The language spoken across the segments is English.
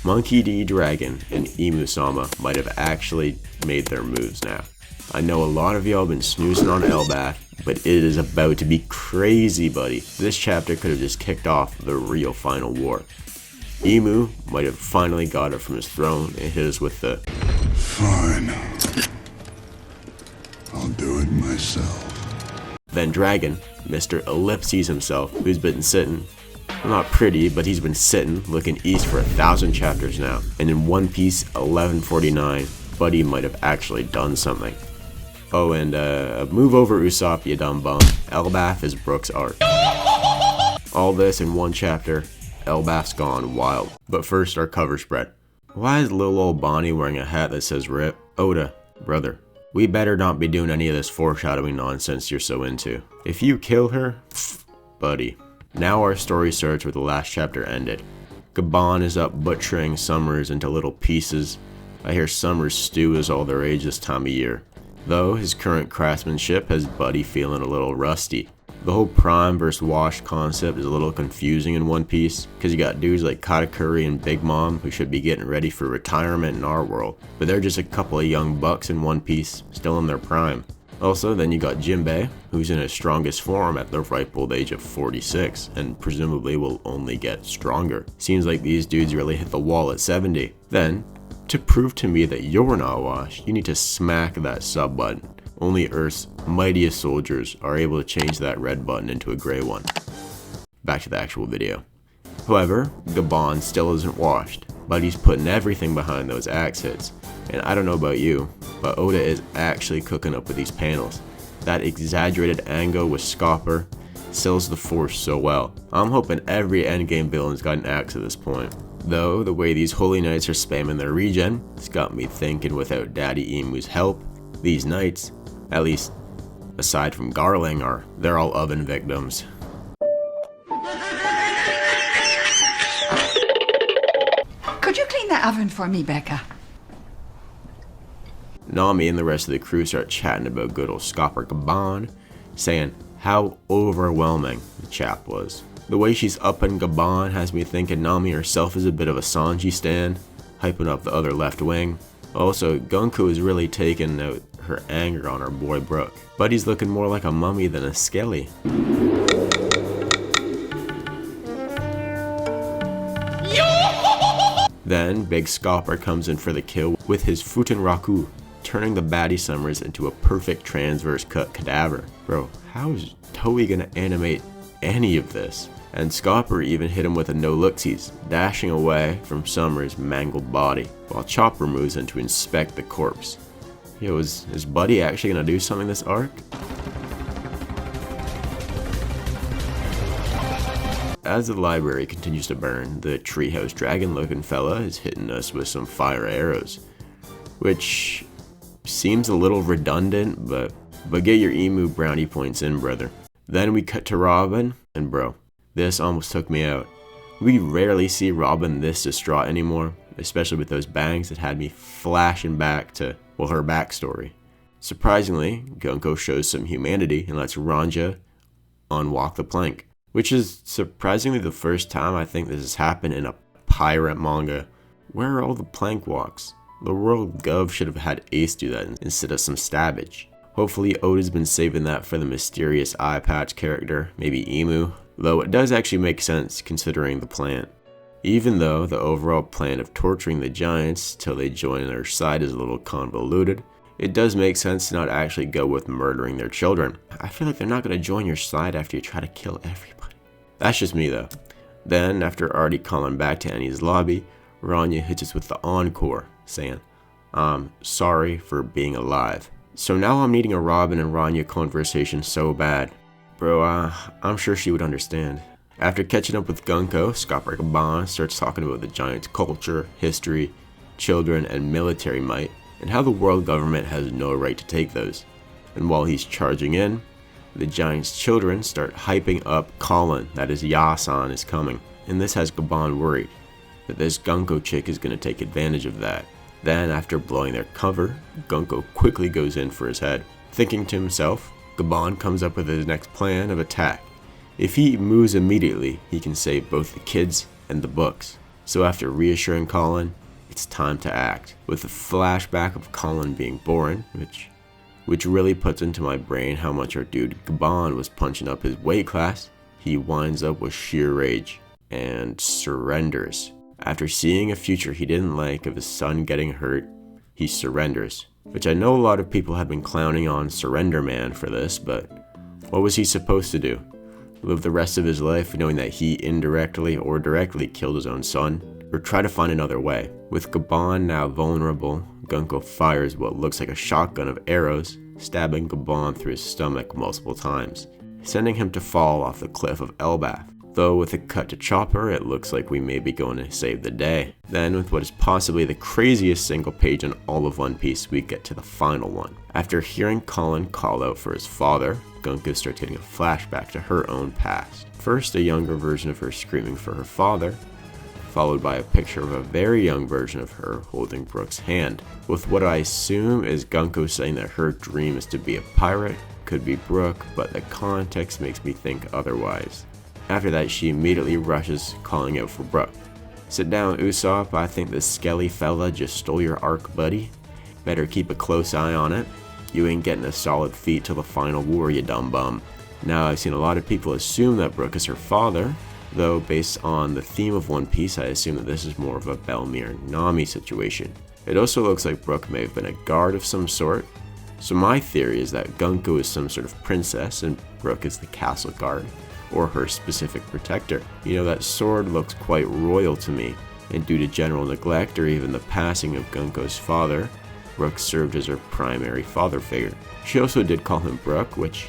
Monkey D. Dragon and Imu-Sama might have actually made their moves now. I know a lot of y'all been snoozing on Elbaph, but it is about to be crazy, buddy. This chapter could have just kicked off the real final war. Imu might have finally got up from his throne and hit us with the "Fine, I'll do it myself." Then Dragon, Mr. Ellipses himself, who's been sitting, well, not pretty, but he's been sitting, looking east for 1,000 chapters now. And in One Piece 1149, Buddy might have actually done something. Oh, and move over Usopp, you dumb bum. Elbaph is Brook's arc. All this in one chapter. Elbaph's gone wild. But first, our cover spread. Why is little old Bonney wearing a hat that says R.I.P? Oda, brother, we better not be doing any of this foreshadowing nonsense you're so into. If you kill her, buddy. Now our story starts where the last chapter ended. Gaban is up butchering Summers into little pieces. I hear Summers stew is all their age this time of year. Though his current craftsmanship has Buddy feeling a little rusty. The whole Prime vs. Wash concept is a little confusing in One Piece, because you got dudes like Katakuri and Big Mom who should be getting ready for retirement in our world, but they're just a couple of young bucks in One Piece, still in their prime. Also, then you got Jinbei, who's in his strongest form at the ripe old age of 46, and presumably will only get stronger. Seems like these dudes really hit the wall at 70. Then, to prove to me that you're not washed, you need to smack that sub button. Only Earth's mightiest soldiers are able to change that red button into a gray one. Back to the actual video. However, Gaban still isn't washed, but he's putting everything behind those axe hits. And I don't know about you, but Oda is actually cooking up with these panels. That exaggerated angle with Scopper sells the force so well. I'm hoping every endgame villain's got an axe at this point. Though, the way these holy knights are spamming their regen, it's got me thinking without Daddy Imu's help, these knights, at least aside from Garling, they're all oven victims. Could you clean that oven for me, Becca? Nami and the rest of the crew start chatting about good old Scopper Gaban, saying how overwhelming the chap was. The way she's upping Gaban has me thinking Nami herself is a bit of a Sanji stan, hyping up the other left wing. Also, Gunko is really taking out her anger on our boy Brook, but he's looking more like a mummy than a skelly. Then, Big Scopper comes in for the kill with his Futenraku, turning the baddie Summers into a perfect transverse cut cadaver. Bro, how is Toei gonna animate any of this? And Scopper even hit him with a no-looksies, dashing away from Summers' mangled body, while Chopper moves in to inspect the corpse. Yo, is Buddy actually gonna do something this arc? As the library continues to burn, the treehouse dragon-looking fella is hitting us with some fire arrows, which seems a little redundant, but get your emu brownie points in, brother. Then we cut to Robin, and bro, this almost took me out. We rarely see Robin this distraught anymore, especially with those bangs that had me flashing back to, well, her backstory. Surprisingly, Gunko shows some humanity and lets Ronja unwalk the plank, which is surprisingly the first time I think this has happened in a pirate manga. Where are all the plank walks? The World Gov should have had Ace do that instead of some stabbage. Hopefully Oda's been saving that for the mysterious eye patch character, maybe Imu, though it does actually make sense considering the plant. Even though the overall plan of torturing the giants till they join their side is a little convoluted, it does make sense to not actually go with murdering their children. I feel like they're not going to join your side after you try to kill everybody. That's just me though. Then, after already calling back to Annie's lobby, Ronja hits us with the encore, saying, "I'm sorry for being alive." So now I'm needing a Robin and Ronja conversation so bad. Bro, I'm sure she would understand. After catching up with Gunko, Scopper Gaban starts talking about the Giants' culture, history, children, and military might, and how the world government has no right to take those. And while he's charging in, the Giants' children start hyping up Colin that his Yasan is coming, and this has Gaban worried that this Gunko chick is going to take advantage of that. Then, after blowing their cover, Gunko quickly goes in for his head. Thinking to himself, Gaban comes up with his next plan of attack. If he moves immediately, he can save both the kids and the books. So after reassuring Colin, it's time to act. With a flashback of Colin being born, which really puts into my brain how much our dude Gaban was punching up his weight class, he winds up with sheer rage and surrenders. After seeing a future he didn't like of his son getting hurt, he surrenders. Which I know a lot of people have been clowning on Surrender Man for this, but what was he supposed to do? Live the rest of his life knowing that he indirectly or directly killed his own son? Or try to find another way? With Gaban now vulnerable, Gunko fires what looks like a shotgun of arrows, stabbing Gaban through his stomach multiple times, sending him to fall off the cliff of Elbaph. Though with a cut to Chopper, it looks like we may be going to save the day. Then, with what is possibly the craziest single page in all of One Piece, we get to the final one. After hearing Colin call out for his father, Gunko starts getting a flashback to her own past. First, a younger version of her screaming for her father, followed by a picture of a very young version of her holding Brook's hand, with what I assume is Gunko saying that her dream is to be a pirate. Could be Brook, but the context makes me think otherwise. After that, she immediately rushes, calling out for Brook. Sit down, Usopp, I think this skelly fella just stole your arc, buddy. Better keep a close eye on it. You ain't getting a solid feat till the final war, you dumb bum. Now, I've seen a lot of people assume that Brook is her father, though based on the theme of One Piece, I assume that this is more of a Bellemere Nami situation. It also looks like Brook may have been a guard of some sort, so my theory is that Gunko is some sort of princess and Brook is the castle guard, or her specific protector. You know, that sword looks quite royal to me, and due to general neglect or even the passing of Gunko's father, Brook served as her primary father figure. She also did call him Brook, which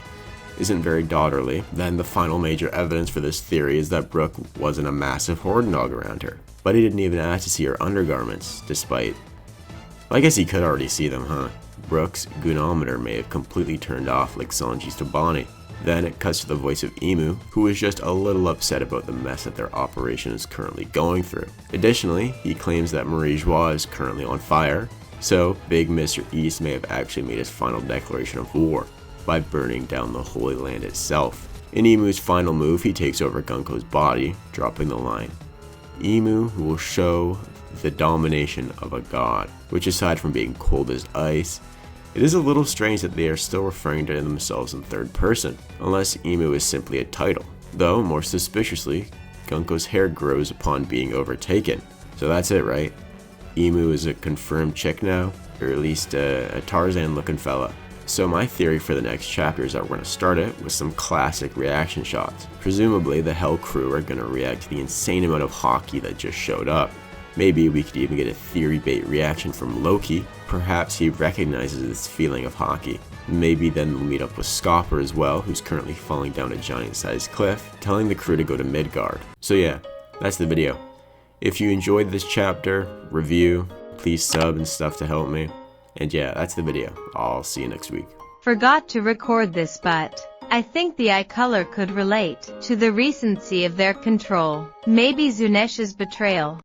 isn't very daughterly. Then the final major evidence for this theory is that Brook wasn't a massive horde dog around her, but he didn't even ask to see her undergarments, despite... I guess he could already see them, huh? Brook's gunometer may have completely turned off like Sanji's to Bonney. Then it cuts to the voice of Imu, who is just a little upset about the mess that their operation is currently going through. Additionally, he claims that Marijoa is currently on fire, so Big Mr. East may have actually made his final declaration of war by burning down the Holy Land itself. In Imu's final move, he takes over Gunko's body, dropping the line, Imu will show the domination of a god, which aside from being cold as ice, it is a little strange that they are still referring to themselves in third person, unless Imu is simply a title. Though, more suspiciously, Gunko's hair grows upon being overtaken. So that's it, right? Imu is a confirmed chick now, or at least a Tarzan looking fella. So my theory for the next chapter is that we're going to start it with some classic reaction shots. Presumably the Hell crew are going to react to the insane amount of hockey that just showed up. Maybe we could even get a theory bait reaction from Loki. Perhaps he recognizes this feeling of hockey. Maybe then we'll meet up with Scopper as well, who's currently falling down a giant-sized cliff, telling the crew to go to Midgard. So yeah, that's the video. If you enjoyed this chapter, review, please sub and stuff to help me. And yeah, that's the video. I'll see you next week. Forgot to record this, but I think the eye color could relate to the recency of their control. Maybe Zunesh's betrayal.